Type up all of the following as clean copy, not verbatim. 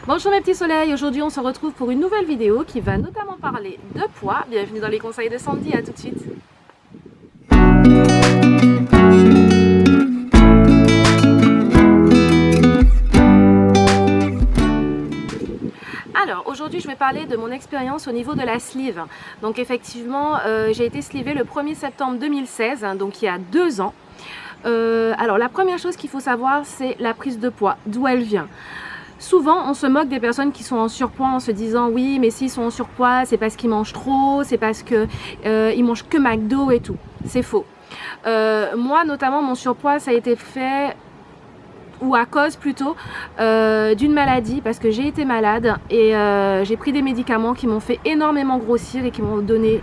Bonjour mes petits soleils, aujourd'hui on se retrouve pour une nouvelle vidéo qui va notamment parler de poids. Bienvenue dans les conseils de Sandy, à tout de suite. Alors aujourd'hui je vais parler de mon expérience au niveau de la sleeve. Donc effectivement j'ai été slivée le 1er septembre 2016, donc il y a 2 ans. Alors la première chose qu'il faut savoir, c'est la prise de poids, d'où elle vient. Souvent, on se moque des personnes qui sont en surpoids en se disant oui, mais s'ils sont en surpoids, c'est parce qu'ils mangent trop, c'est parce que ils mangent que McDo et tout. C'est faux. Moi, notamment, mon surpoids, ça a été fait ou à cause plutôt d'une maladie, parce que j'ai été malade et j'ai pris des médicaments qui m'ont fait énormément grossir et qui m'ont donné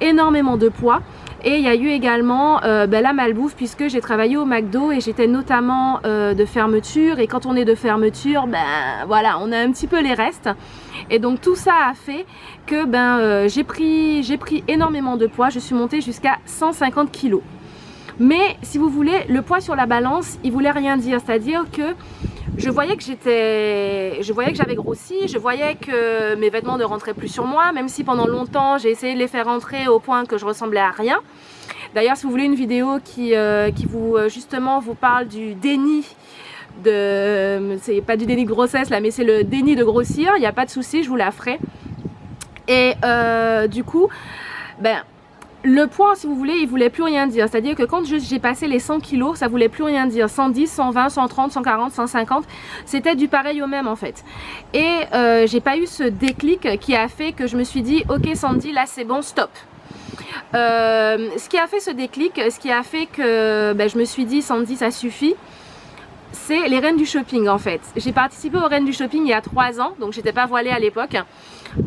énormément de poids. Et il y a eu également la malbouffe, puisque j'ai travaillé au McDo et j'étais notamment de fermeture, et quand on est de fermeture, voilà, on a un petit peu les restes, et donc tout ça a fait que j'ai pris énormément de poids. Je suis montée jusqu'à 150 kg. Mais si vous voulez, le poids sur la balance, il voulait rien dire, c'est-à-dire que je voyais que j'avais grossi, je voyais que mes vêtements ne rentraient plus sur moi, même si pendant longtemps j'ai essayé de les faire rentrer au point que je ressemblais à rien. D'ailleurs, si vous voulez une vidéo qui vous justement vous parle du déni c'est pas du déni de grossesse là, mais c'est le déni de grossir, il n'y a pas de souci, je vous la ferai. Et du coup, le poids, si vous voulez, il voulait plus rien dire. C'est-à-dire que quand j'ai passé les 100 kilos, ça voulait plus rien dire. 110, 120, 130, 140, 150, c'était du pareil au même en fait. Et j'ai pas eu ce déclic qui a fait que je me suis dit ok Sandy, là c'est bon, stop. Ce qui a fait ce déclic, ce qui a fait que je me suis dit Sandy, ça suffit, c'est les reines du shopping en fait. J'ai participé aux reines du shopping il y a 3 ans, donc j'étais pas voilée à l'époque.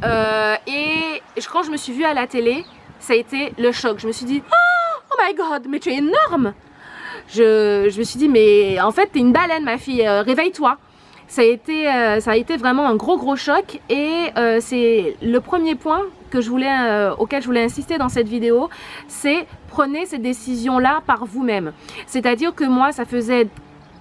Et quand je me suis vue à la télé, ça a été le choc. Je me suis dit oh my god, mais tu es énorme. Je me suis dit mais en fait t'es une baleine ma fille, réveille-toi. Ça a été vraiment un gros choc, et c'est le premier point que auquel je voulais insister dans cette vidéo, c'est prenez cette décision là par vous-même. C'est-à-dire que moi ça faisait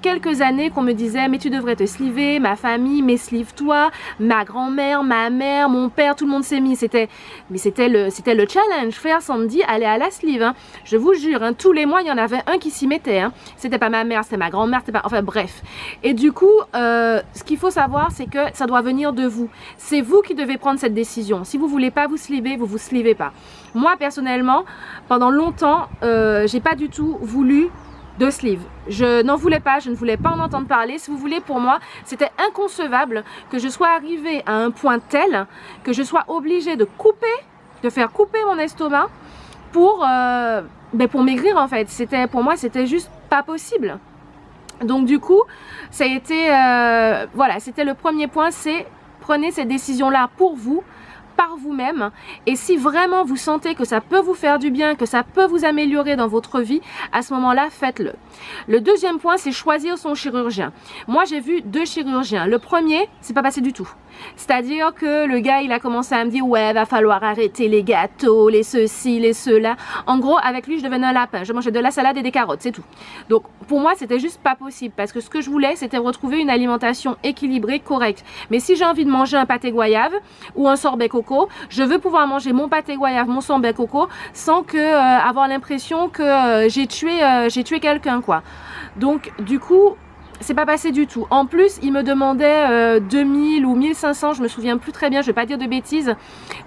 quelques années qu'on me disait mais tu devrais te sliver, ma famille, mais slive-toi, ma grand-mère, ma mère, mon père, tout le monde s'est mis. C'était le challenge, faire Sandy, aller à la sleeve, hein. Je vous jure, hein, tous les mois il y en avait un qui s'y mettait, hein. C'était pas ma mère, c'était ma grand-mère, enfin bref. Et du coup, ce qu'il faut savoir, c'est que ça doit venir de vous. C'est vous qui devez prendre cette décision. Si vous voulez pas vous sliver, vous vous slivez pas. Moi personnellement, pendant longtemps, j'ai pas du tout voulu de sleeve. Je n'en voulais pas, je ne voulais pas en entendre parler. Si vous voulez, pour moi, c'était inconcevable que je sois arrivée à un point tel que je sois obligée de faire couper mon estomac pour maigrir en fait. Pour moi, c'était juste pas possible. Donc du coup, ça a été, voilà, c'était le premier point, c'est prenez cette décision-là pour vous, par vous-même, et si vraiment vous sentez que ça peut vous faire du bien, que ça peut vous améliorer dans votre vie, à ce moment-là, faites-le. Le deuxième point, c'est choisir son chirurgien. Moi, j'ai vu 2 chirurgiens. Le premier, c'est pas passé du tout. C'est-à-dire que le gars, il a commencé à me dire ouais, va falloir arrêter les gâteaux, les ceci, les cela. En gros, avec lui, je devenais un lapin. Je mangeais de la salade et des carottes, c'est tout. Donc, pour moi, c'était juste pas possible, parce que ce que je voulais, c'était retrouver une alimentation équilibrée, correcte. Mais si j'ai envie de manger un pâté goyave ou un sorbet coco, je veux pouvoir manger mon pâté goyave, mon sorbet coco, sans avoir l'impression que j'ai tué quelqu'un, quoi. Donc, du coup, c'est pas passé du tout. En plus, il me demandait 2000 ou 1500, je me souviens plus très bien, je vais pas dire de bêtises,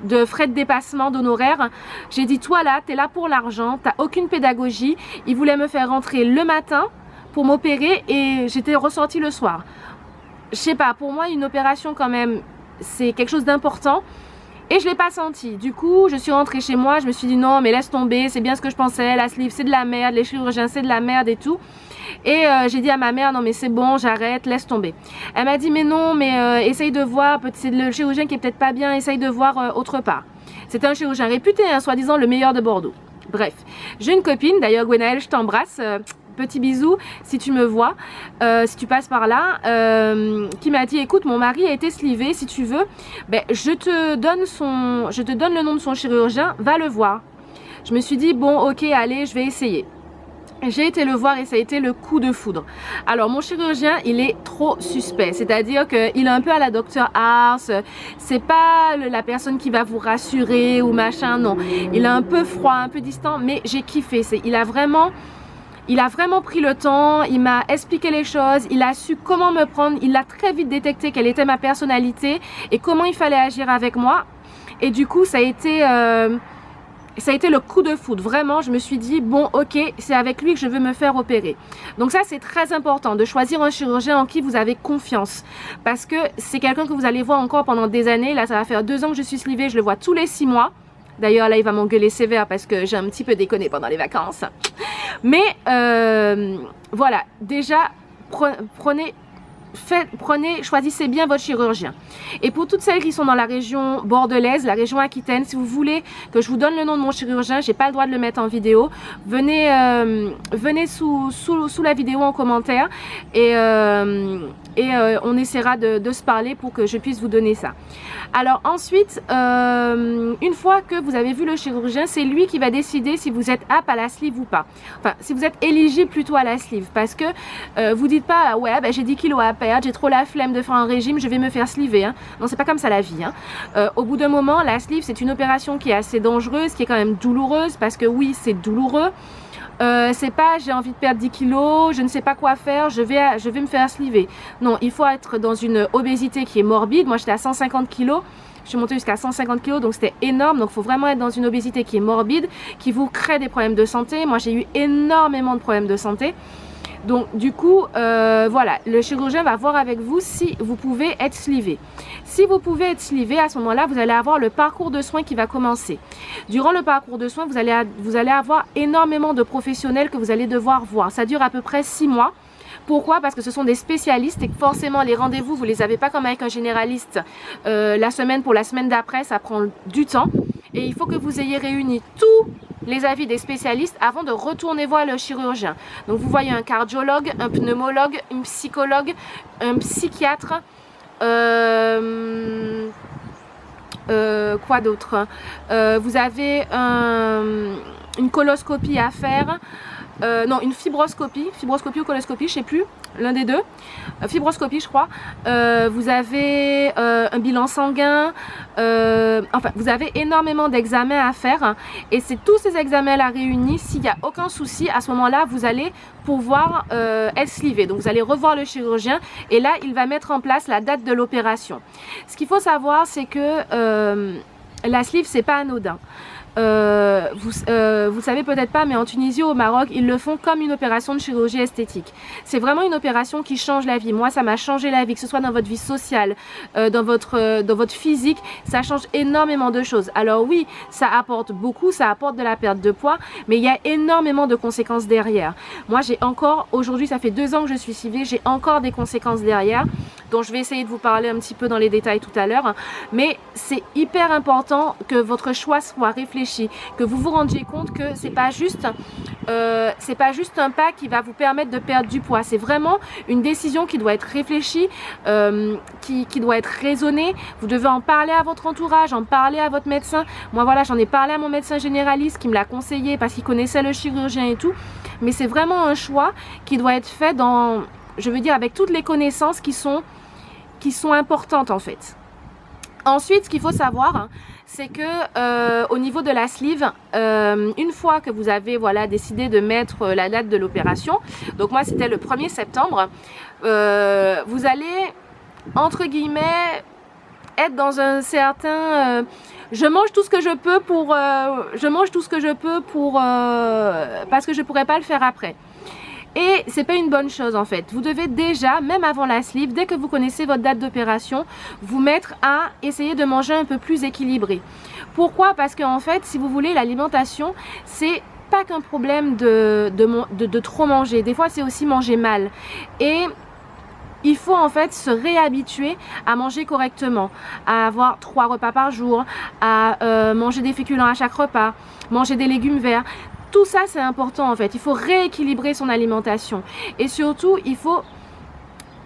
de frais de dépassement d'honoraires. J'ai dit, toi là, t'es là pour l'argent, t'as aucune pédagogie. Il voulait me faire rentrer le matin pour m'opérer, et j'étais ressortie le soir. Je sais pas, pour moi, une opération quand même, c'est quelque chose d'important. Et je l'ai pas senti. Du coup, je suis rentrée chez moi, je me suis dit non, mais laisse tomber, c'est bien ce que je pensais, la sleeve c'est de la merde, les chirurgiens c'est de la merde et tout. Et j'ai dit à ma mère, non mais c'est bon, j'arrête, laisse tomber. Elle m'a dit mais non, mais essaye de voir, c'est le chirurgien qui est peut-être pas bien, essaye de voir autre part. C'était un chirurgien réputé, hein, soi-disant le meilleur de Bordeaux. Bref, j'ai une copine, d'ailleurs Gwenaëlle, je t'embrasse. Petit bisou si tu me vois, si tu passes par là, qui m'a dit écoute, mon mari a été slivé, si tu veux, je te donne le nom de son chirurgien, va le voir. Je me suis dit bon ok, allez, je vais essayer. j'ai été le voir et ça a été le coup de foudre. Alors mon chirurgien, il est trop suspect, c'est-à-dire qu'il est un peu à la Dr House, c'est pas la personne qui va vous rassurer ou machin, non. Il est un peu froid, un peu distant, mais j'ai kiffé. Il a vraiment pris le temps, il m'a expliqué les choses, il a su comment me prendre, il a très vite détecté quelle était ma personnalité et comment il fallait agir avec moi. Et du coup, ça a été le coup de foudre. Vraiment, je me suis dit, bon, ok, c'est avec lui que je veux me faire opérer. Donc ça, c'est très important de choisir un chirurgien en qui vous avez confiance. Parce que c'est quelqu'un que vous allez voir encore pendant des années. Là, ça va faire 2 ans que je suis slivée, je le vois tous les 6 mois. D'ailleurs, là, il va m'engueuler sévère parce que j'ai un petit peu déconné pendant les vacances. Mais voilà, déjà, choisissez bien votre chirurgien. Et pour toutes celles qui sont dans la région bordelaise, la région Aquitaine, si vous voulez que je vous donne le nom de mon chirurgien, j'ai pas le droit de le mettre en vidéo, venez sous la vidéo en commentaire et on essaiera de se parler pour que je puisse vous donner ça. Alors ensuite, une fois que vous avez vu le chirurgien, c'est lui qui va décider si vous êtes apte à la sleeve ou pas. Enfin, si vous êtes éligible plutôt à la sleeve, parce que vous dites pas, ouais, ben, j'ai 10 kilos à perdre, j'ai trop la flemme de faire un régime, je vais me faire sliver. Hein. Non, c'est pas comme ça la vie. Hein. Au bout d'un moment, la sleeve, c'est une opération qui est assez dangereuse, qui est quand même douloureuse, parce que oui, c'est douloureux. C'est pas j'ai envie de perdre 10 kilos, je ne sais pas quoi faire, je vais me faire sliver. Non, il faut être dans une obésité qui est morbide. Moi, j'étais à 150 kilos. Je suis montée jusqu'à 150 kg, donc c'était énorme. Donc, il faut vraiment être dans une obésité qui est morbide, qui vous crée des problèmes de santé. Moi, j'ai eu énormément de problèmes de santé. Donc, du coup, voilà, le chirurgien va voir avec vous si vous pouvez être slivé. Si vous pouvez être slivé, à ce moment-là, vous allez avoir le parcours de soins qui va commencer. Durant le parcours de soins, vous allez avoir énormément de professionnels que vous allez devoir voir. Ça dure à peu près 6 mois. Pourquoi? Parce que ce sont des spécialistes et que forcément les rendez-vous, vous ne les avez pas comme avec un généraliste. La semaine pour la semaine d'après, ça prend du temps. Et il faut que vous ayez réuni tous les avis des spécialistes avant de retourner voir le chirurgien. Donc vous voyez un cardiologue, un pneumologue, une psychologue, un psychiatre, quoi d'autre? Vous avez une coloscopie à faire. Non, une fibroscopie ou coloscopie, je sais plus, l'un des deux, fibroscopie je crois. Vous avez un bilan sanguin, enfin vous avez énormément d'examens à faire et c'est tous ces examens là réunis. S'il n'y a aucun souci, à ce moment là vous allez pouvoir être slivé. Donc vous allez revoir le chirurgien et là il va mettre en place la date de l'opération. Ce qu'il faut savoir, c'est que la sleeve c'est pas anodin. Vous savez peut-être pas, mais en Tunisie, au Maroc, ils le font comme une opération de chirurgie esthétique. C'est vraiment une opération qui change la vie. Moi, ça m'a changé la vie, que ce soit dans votre vie sociale, dans votre physique, ça change énormément de choses. Alors oui, ça apporte beaucoup, ça apporte de la perte de poids, mais il y a énormément de conséquences derrière. Moi, j'ai encore, aujourd'hui, ça fait 2 ans que je suis suivie, j'ai encore des conséquences derrière, dont je vais essayer de vous parler un petit peu dans les détails tout à l'heure. Mais c'est hyper important que votre choix soit réfléchi, que vous vous rendiez compte que c'est pas juste un pas qui va vous permettre de perdre du poids. C'est vraiment une décision qui doit être réfléchie, qui doit être raisonnée. Vous devez en parler à votre entourage, en parler à votre médecin. Moi voilà, j'en ai parlé à mon médecin généraliste qui me l'a conseillé parce qu'il connaissait le chirurgien et tout. Mais c'est vraiment un choix qui doit être fait dans, je veux dire, avec toutes les connaissances qui sont importantes en fait. Ensuite, ce qu'il faut savoir, c'est que au niveau de la sleeve, une fois que vous avez décidé de mettre la date de l'opération, donc moi c'était le 1er septembre, vous allez entre guillemets être dans un certain je mange tout ce que je peux parce que je pourrais pas le faire après. Et c'est pas une bonne chose en fait. Vous devez déjà, même avant la sleeve, dès que vous connaissez votre date d'opération, vous mettre à essayer de manger un peu plus équilibré. Pourquoi? Parce qu'en fait, si vous voulez, l'alimentation, c'est pas qu'un problème de trop manger. Des fois, c'est aussi manger mal. Et il faut en fait se réhabituer à manger correctement, à avoir 3 repas par jour, à manger des féculents à chaque repas, manger des légumes verts. Tout ça, c'est important en fait. Il faut rééquilibrer son alimentation. Et surtout,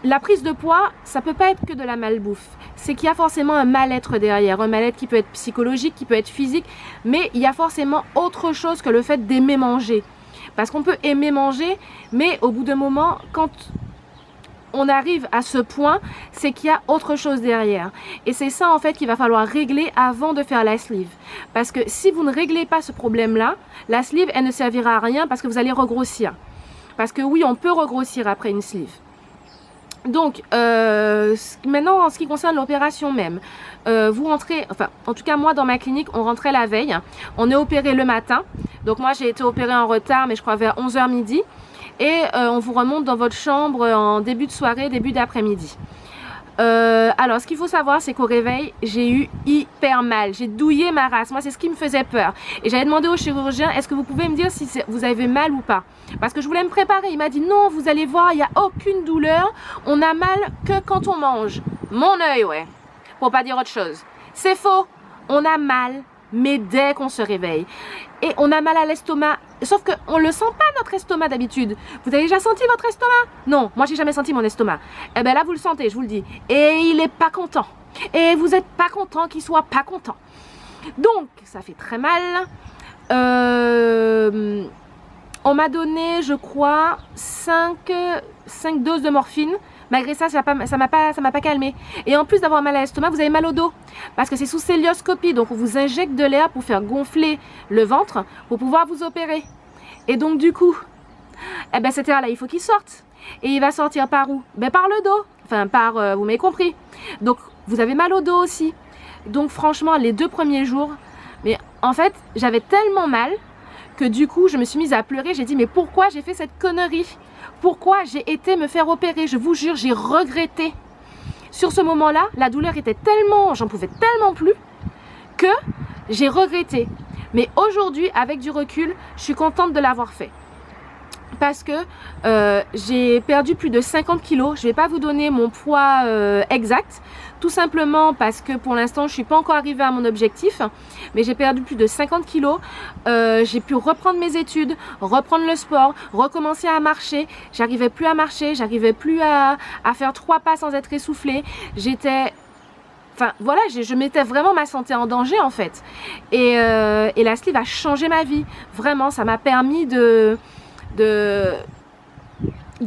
la prise de poids, ça peut pas être que de la malbouffe. C'est qu'il y a forcément un mal-être derrière. Un mal-être qui peut être psychologique, qui peut être physique. Mais il y a forcément autre chose que le fait d'aimer manger. Parce qu'on peut aimer manger, mais au bout d'un moment, quand on arrive à ce point, c'est qu'il y a autre chose derrière. Et c'est ça en fait qu'il va falloir régler avant de faire la sleeve. Parce que si vous ne réglez pas ce problème-là, la sleeve, elle ne servira à rien parce que vous allez regrossir. Parce que oui, on peut regrossir après une sleeve. Donc, maintenant, en ce qui concerne l'opération même, vous rentrez, enfin, en tout cas, moi, dans ma clinique, on rentrait la veille. On est opéré le matin. Donc, moi, j'ai été opérée en retard, mais je crois vers 11h midi. Et on vous remonte dans votre chambre en début de soirée, début d'après-midi. Alors, ce qu'il faut savoir, c'est qu'au réveil, j'ai eu hyper mal. J'ai douillé ma race. Moi, c'est ce qui me faisait peur. Et j'avais demandé au chirurgien, est-ce que vous pouvez me dire si vous avez mal ou pas? Parce que je voulais me préparer. Il m'a dit, non, vous allez voir, il n'y a aucune douleur. On a mal que quand on mange. Mon œil, ouais. Pour pas dire autre chose. C'est faux. On a mal, mais dès qu'on se réveille. Et on a mal à l'estomac. Sauf qu'on ne le sent pas, notre estomac, d'habitude. Vous avez déjà senti votre estomac? Non, moi, j'ai jamais senti mon estomac. Eh bien là, vous le sentez, je vous le dis. Et il n'est pas content. Et vous n'êtes pas content qu'il soit pas content. Donc, ça fait très mal. On m'a donné, je crois, 5 doses de morphine. Malgré ça, ça m'a pas calmé. Et en plus d'avoir mal à l'estomac, vous avez mal au dos. Parce que c'est sous célioscopie. Donc, on vous injecte de l'air pour faire gonfler le ventre pour pouvoir vous opérer. Et donc, du coup, eh ben, cet air-là, il faut qu'il sorte. Et il va sortir par où? Ben, par le dos. Enfin, par, vous m'avez compris. Donc, vous avez mal au dos aussi. Donc, franchement, les 2 premiers jours, mais en fait, j'avais tellement mal que du coup, je me suis mise à pleurer. J'ai dit, mais pourquoi j'ai fait cette connerie? Pourquoi j'ai été me faire opérer? Je vous jure, j'ai regretté. Sur ce moment-là, la douleur était tellement, j'en pouvais tellement plus que j'ai regretté. Mais aujourd'hui, avec du recul, je suis contente de l'avoir fait. Parce que j'ai perdu plus de 50 kilos. Je ne vais pas vous donner mon poids exact. Tout simplement parce que pour l'instant, je ne suis pas encore arrivée à mon objectif. Mais j'ai perdu plus de 50 kilos. J'ai pu reprendre mes études, reprendre le sport, recommencer à marcher. J'arrivais plus à marcher, j'arrivais plus à faire 3 pas sans être essoufflée. J'étais... Enfin voilà, je mettais vraiment ma santé en danger en fait. Et la sleeve a changé ma vie. Vraiment, ça m'a permis de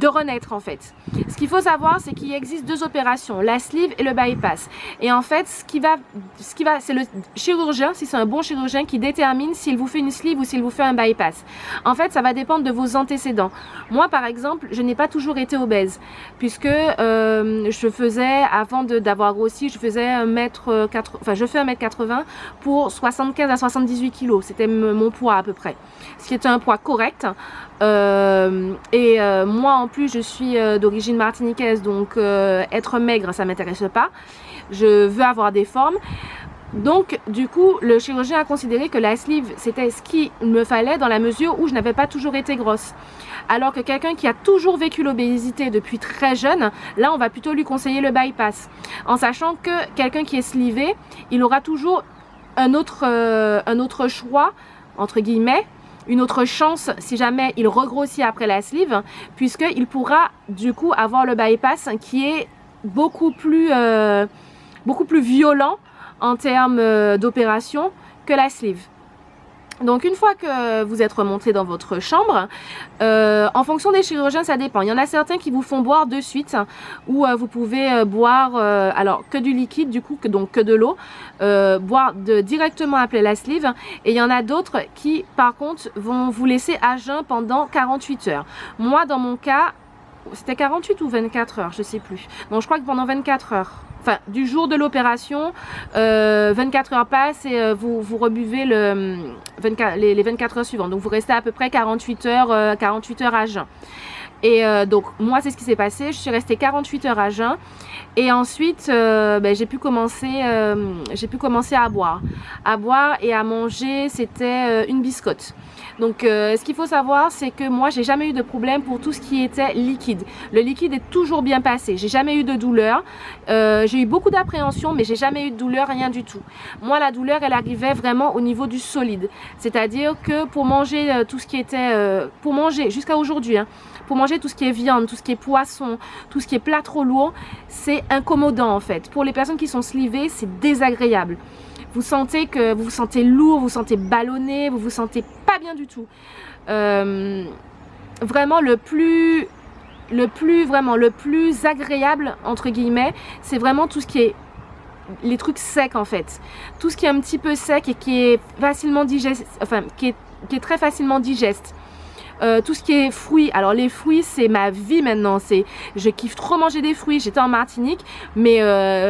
renaître en fait. Ce qu'il faut savoir, c'est qu'il existe 2 opérations, la sleeve et le bypass. Et en fait, c'est le chirurgien, si c'est un bon chirurgien, qui détermine s'il vous fait une sleeve ou s'il vous fait un bypass. En fait, ça va dépendre de vos antécédents. Moi, par exemple, je n'ai pas toujours été obèse, puisque je faisais, avant d'avoir grossi, je faisais je fais 1m80 pour 75 à 78 kg. C'était mon poids à peu près. Ce qui était un poids correct. Moi en plus je suis d'origine martiniquaise, donc être maigre ça m'intéresse pas, je veux avoir des formes. Donc du coup le chirurgien a considéré que la sleeve c'était ce qu'il me fallait dans la mesure où je n'avais pas toujours été grosse. Alors que quelqu'un qui a toujours vécu l'obésité depuis très jeune, là on va plutôt lui conseiller le bypass, en sachant que quelqu'un qui est sleevé, il aura toujours un autre choix entre guillemets, une autre chance si jamais il regrossit après la sleeve, puisqu'il pourra du coup avoir le bypass qui est beaucoup plus violent en termes d'opération que la sleeve. Donc une fois que vous êtes remonté dans votre chambre, en fonction des chirurgiens ça dépend. Il y en a certains qui vous font boire de suite, ou vous pouvez boire alors que du liquide du coup, donc que de l'eau, boire directement après la sleeve. Et il y en a d'autres qui par contre vont vous laisser à jeun pendant 48 heures. Moi dans mon cas, c'était 48 ou 24 heures, je sais plus. Donc je crois que pendant 24 heures. Enfin, du jour de l'opération, 24 heures passent et vous rebuvez les 24 heures suivantes. Donc, vous restez à peu près 48 heures à jeun. Et donc, moi, c'est ce qui s'est passé. Je suis restée 48 heures à jeun. Et ensuite, j'ai pu commencer à boire. À boire et à manger, c'était une biscotte. Donc, ce qu'il faut savoir, c'est que moi, j'ai jamais eu de problème pour tout ce qui était liquide. Le liquide est toujours bien passé. J'ai jamais eu de douleur. J'ai eu beaucoup d'appréhension, mais j'ai jamais eu de douleur, rien du tout. Moi, la douleur, elle arrivait vraiment au niveau du solide. C'est-à-dire que pour manger tout ce qui était... pour manger, jusqu'à aujourd'hui, hein, pour manger tout ce qui est viande, tout ce qui est poisson, tout ce qui est plat trop lourd, c'est incommodant en fait. Pour les personnes qui sont slivées, c'est désagréable. vous sentez que vous vous sentez lourd, vous vous sentez ballonné, vous vous sentez pas bien du tout. Vraiment le plus agréable entre guillemets, c'est vraiment tout ce qui est les trucs secs en fait, tout ce qui est un petit peu sec et qui est facilement digeste, enfin qui est très facilement digeste. Tout ce qui est fruits, alors les fruits c'est ma vie maintenant, je kiffe trop manger des fruits. J'étais en Martinique mais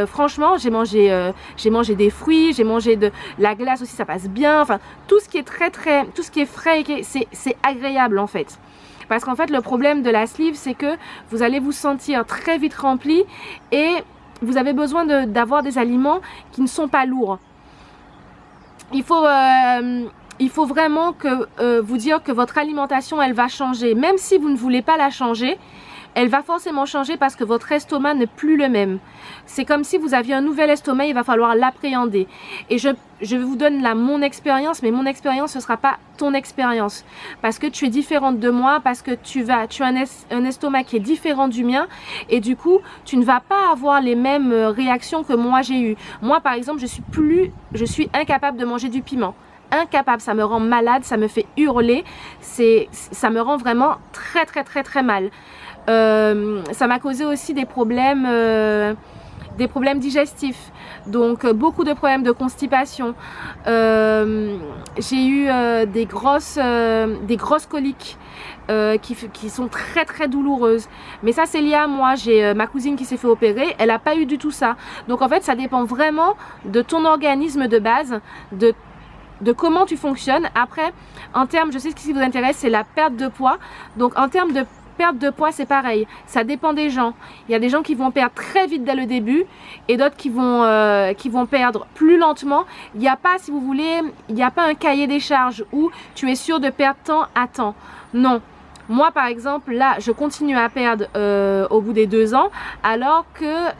franchement j'ai mangé des fruits, j'ai mangé de la glace aussi, ça passe bien, enfin tout ce qui est tout ce qui est frais, c'est agréable en fait. Parce qu'en fait le problème de la sleeve c'est que vous allez vous sentir très vite rempli et vous avez besoin d'avoir des aliments qui ne sont pas lourds. Il faut vraiment vous dire que votre alimentation elle va changer, même si vous ne voulez pas la changer, elle va forcément changer parce que votre estomac n'est plus le même. C'est comme si vous aviez un nouvel estomac, il va falloir l'appréhender. Et je vous donne là mon expérience, mais mon expérience ce ne sera pas ton expérience. Parce que tu es différente de moi, parce que tu as un estomac qui est différent du mien. Et du coup, tu ne vas pas avoir les mêmes réactions que moi j'ai eues. Moi par exemple, je suis incapable de manger du piment. Incapable, ça me rend malade, ça me fait hurler, ça me rend vraiment très mal. Ça m'a causé aussi des problèmes digestifs, donc beaucoup de problèmes de constipation. J'ai eu des grosses coliques qui sont très douloureuses, mais ça c'est lié à moi. J'ai ma cousine qui s'est fait opérer, elle n'a pas eu du tout ça. Donc en fait ça dépend vraiment de ton organisme de base, de comment tu fonctionnes. Après en termes, je sais ce qui vous intéresse, c'est la perte de poids. Donc en termes de perte de poids c'est pareil, ça dépend des gens. Il y a des gens qui vont perdre très vite dès le début et d'autres qui vont perdre plus lentement. Il n'y a pas, si vous voulez, il n'y a pas un cahier des charges où tu es sûr de perdre temps à temps. Non. Moi par exemple là je continue à perdre au bout des 2 ans, alors que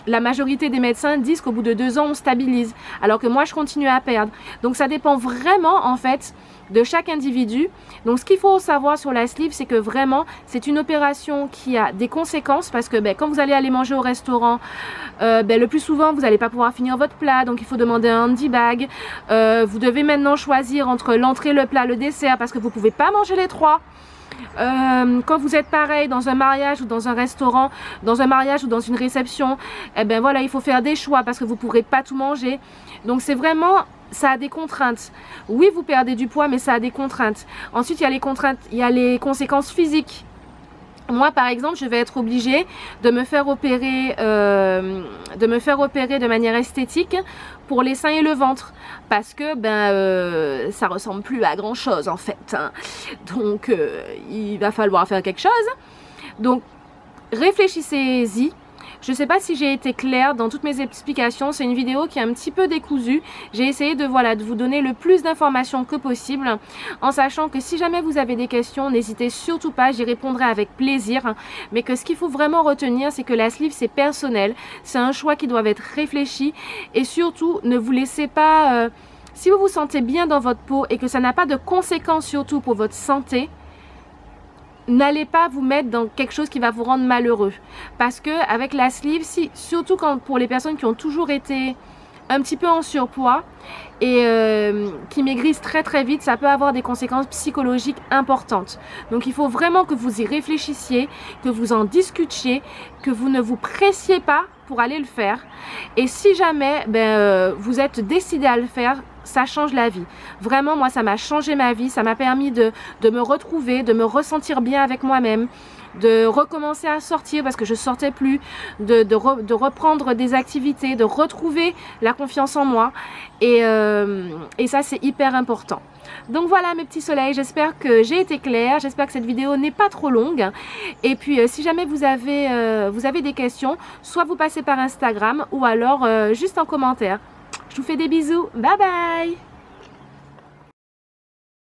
la majorité des médecins disent qu'au bout de 2 ans on stabilise, alors que moi je continue à perdre. Donc ça dépend vraiment en fait de chaque individu. Donc ce qu'il faut savoir sur la sleeve, c'est que vraiment c'est une opération qui a des conséquences, parce que quand vous allez manger au restaurant, le plus souvent vous n'allez pas pouvoir finir votre plat, donc il faut demander un handy bag. Vous devez maintenant choisir entre l'entrée, le plat, le dessert, parce que vous ne pouvez pas manger les 3. Quand vous êtes pareil dans un mariage ou dans un restaurant, dans un mariage ou dans une réception, voilà, il faut faire des choix parce que vous ne pourrez pas tout manger. Donc c'est vraiment, ça a des contraintes. Oui, vous perdez du poids, mais ça a des contraintes. Ensuite il y a les contraintes, il y a les conséquences physiques. Moi par exemple je vais être obligée de me faire opérer de manière esthétique pour les seins et le ventre, parce que ça ressemble plus à grand chose en fait, hein. Donc il va falloir faire quelque chose. Donc réfléchissez-y. Je ne sais pas si j'ai été claire dans toutes mes explications. C'est une vidéo qui est un petit peu décousue. J'ai essayé de vous donner le plus d'informations que possible, en sachant que si jamais vous avez des questions, n'hésitez surtout pas, j'y répondrai avec plaisir. Mais que ce qu'il faut vraiment retenir, c'est que la sleeve c'est personnel, c'est un choix qui doit être réfléchi, et surtout ne vous laissez pas, si vous vous sentez bien dans votre peau et que ça n'a pas de conséquences surtout pour votre santé, n'allez pas vous mettre dans quelque chose qui va vous rendre malheureux. Parce que avec la sleeve, surtout pour les personnes qui ont toujours été un petit peu en surpoids et qui maigrissent très vite, ça peut avoir des conséquences psychologiques importantes. Donc il faut vraiment que vous y réfléchissiez, que vous en discutiez, que vous ne vous pressiez pas pour aller le faire. Et si jamais vous êtes décidé à le faire, ça change la vie. Vraiment, moi, ça m'a changé ma vie. Ça m'a permis de me retrouver, de me ressentir bien avec moi-même, de recommencer à sortir parce que je sortais plus, de reprendre des activités, de retrouver la confiance en moi. Et ça, c'est hyper important. Donc voilà mes petits soleils, j'espère que j'ai été claire, j'espère que cette vidéo n'est pas trop longue. Et puis si jamais vous avez des questions, soit vous passez par Instagram ou alors juste en commentaire. Je vous fais des bisous, bye bye.